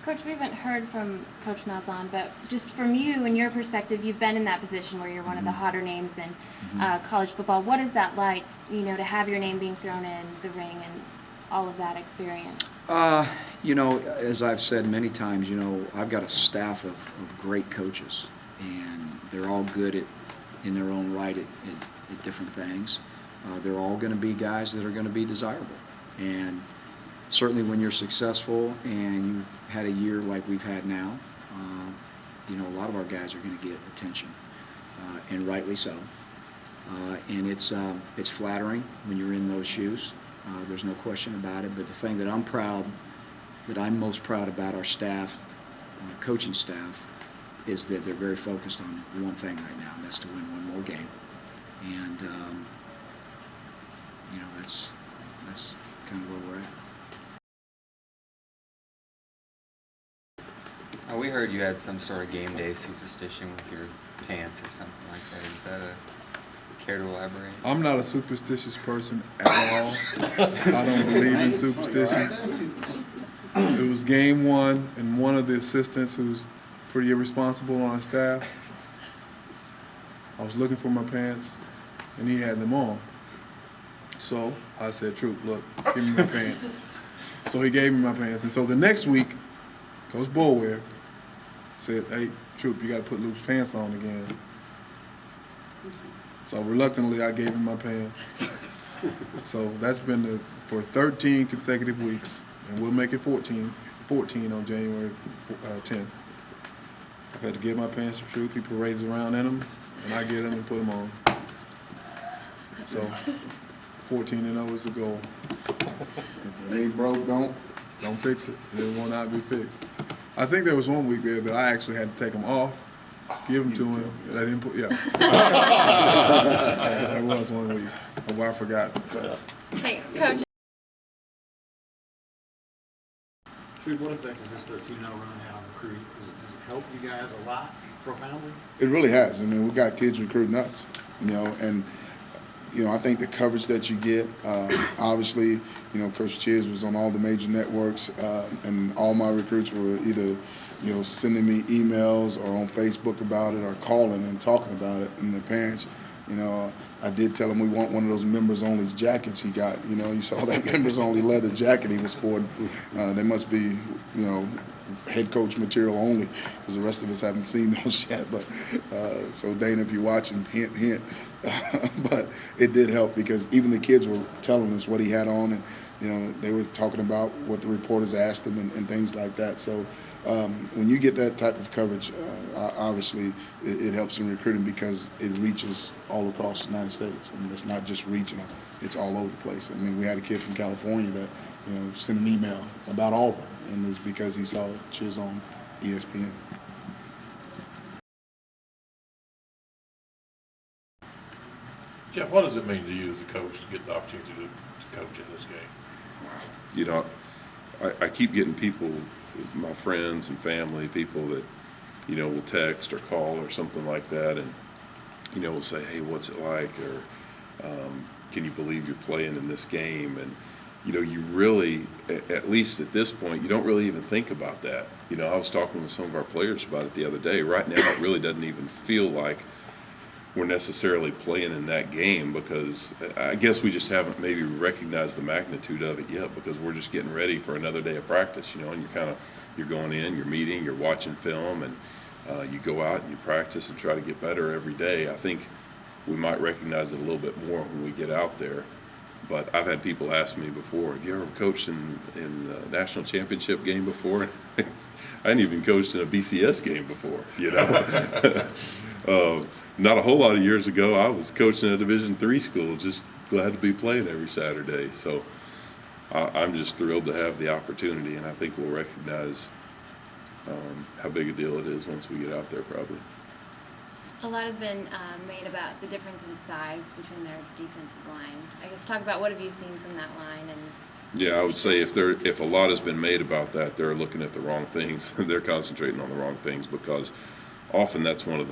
Coach, we haven't heard from Coach Malzahn, but just from you and your perspective, you've been in that position where you're one of the hotter names in college football. What is that like, to have your name being thrown in the ring and all of that experience? As I've said many times, I've got a staff of great coaches, and they're all good in their own right at different things. They're all going to be guys that are going to be desirable. And certainly when you're successful and you've had a year like we've had now, a lot of our guys are going to get attention, and rightly so. And it's flattering when you're in those shoes. There's no question about it. But the thing that I'm most proud about our staff, coaching staff, is that they're very focused on one thing right now, and that's to win one more game. And that's kind of where we're at. We heard you had some sort of game day superstition with your pants or something like that. Is that care to elaborate? I'm not a superstitious person at all. I don't believe in superstitions. It was game one, and one of the assistants, who's pretty irresponsible on our staff, I was looking for my pants, and he had them on. So I said, "Troop, look, give me my pants." So he gave me my pants, and so the next week, Coach Boulware said, "Hey, Troop, you got to put Luke's pants on again." So reluctantly, I gave him my pants. So that's been for 13 consecutive weeks, and we'll make it 14 on January 10th. I've had to give my pants to Troop. He parades around in them, and I get them and put them on. So 14-0 is the goal. If it ain't broke, Don't fix it. It will not be fixed. I think there was one week there that I actually had to take them off, give them to him, let him put, yeah. That was one week. Oh, I forgot. Hey, Coach. Troop, what effect does this 13-0 run have on recruiting? Does it help you guys a lot, profoundly? It really has. I mean, we got kids recruiting us, and I think the coverage that you get, obviously, Coach Chiz was on all the major networks, and all my recruits were either, sending me emails or on Facebook about it or calling and talking about it. And the parents, I did tell him we want one of those members-only jackets he got. You saw that members-only leather jacket he was sporting. They must be, head coach material only, because the rest of us haven't seen those yet. But so Dana, if you're watching, hint, hint. But it did help, because even the kids were telling us what he had on, and they were talking about what the reporters asked them and things like that. So when you get that type of coverage, obviously it helps in recruiting, because it reaches all across the United States. I mean, it's not just regional; it's all over the place. I mean, we had a kid from California that sent an email about Auburn, and it's because he saw Chiz on ESPN. Jeff, what does it mean to you as a coach to get the opportunity to coach in this game? I keep getting people, my friends and family, people that, will text or call or something like that, and, will say, "Hey, what's it like?" Or, "Can you believe you're playing in this game?" And, you really, at least at this point, you don't really even think about that. I was talking with some of our players about it the other day. Right now, it really doesn't even feel like we're necessarily playing in that game, because I guess we just haven't maybe recognized the magnitude of it yet, because we're just getting ready for another day of practice, and you're going in, you're meeting, you're watching film, and you go out and you practice and try to get better every day. I think we might recognize it a little bit more when we get out there. But I've had people ask me before, "Have you ever coached in a national championship game before?" I hadn't even coached in a BCS game before, Not a whole lot of years ago, I was coaching at a Division III school, just glad to be playing every Saturday. So I'm just thrilled to have the opportunity, and I think we'll recognize how big a deal it is once we get out there, probably. A lot has been made about the difference in size between their defensive line. I guess talk about what have you seen from that line. And yeah, I would say if a lot has been made about that, they're looking at the wrong things. They're concentrating on the wrong things, because often that's one of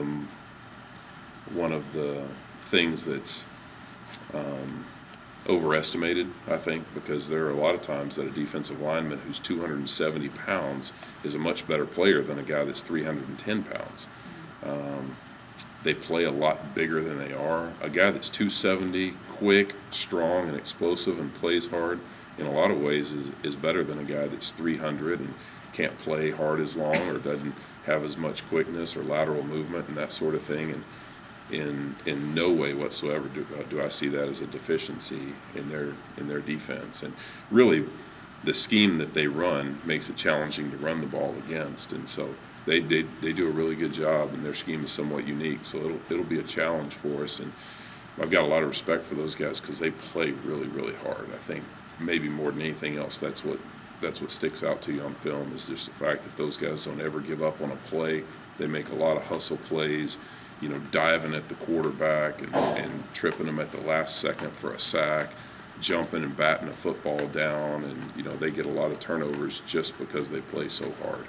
the things that's overestimated, I think, because there are a lot of times that a defensive lineman who's 270 pounds is a much better player than a guy that's 310 pounds. They play a lot bigger than they are. A guy that's 270, quick, strong, and explosive and plays hard, in a lot of ways is better than a guy that's 300 and can't play hard as long or doesn't have as much quickness or lateral movement and that sort of thing. And in no way whatsoever do I see that as a deficiency in their defense. And really, the scheme that they run makes it challenging to run the ball against. And so they do a really good job, and their scheme is somewhat unique. So it'll be a challenge for us. And I've got a lot of respect for those guys because they play really, really hard. I think maybe more than anything else, that's what sticks out to you on film is just the fact that those guys don't ever give up on a play. They make a lot of hustle plays, diving at the quarterback and tripping them at the last second for a sack, jumping and batting a football down, and they get a lot of turnovers just because they play so hard.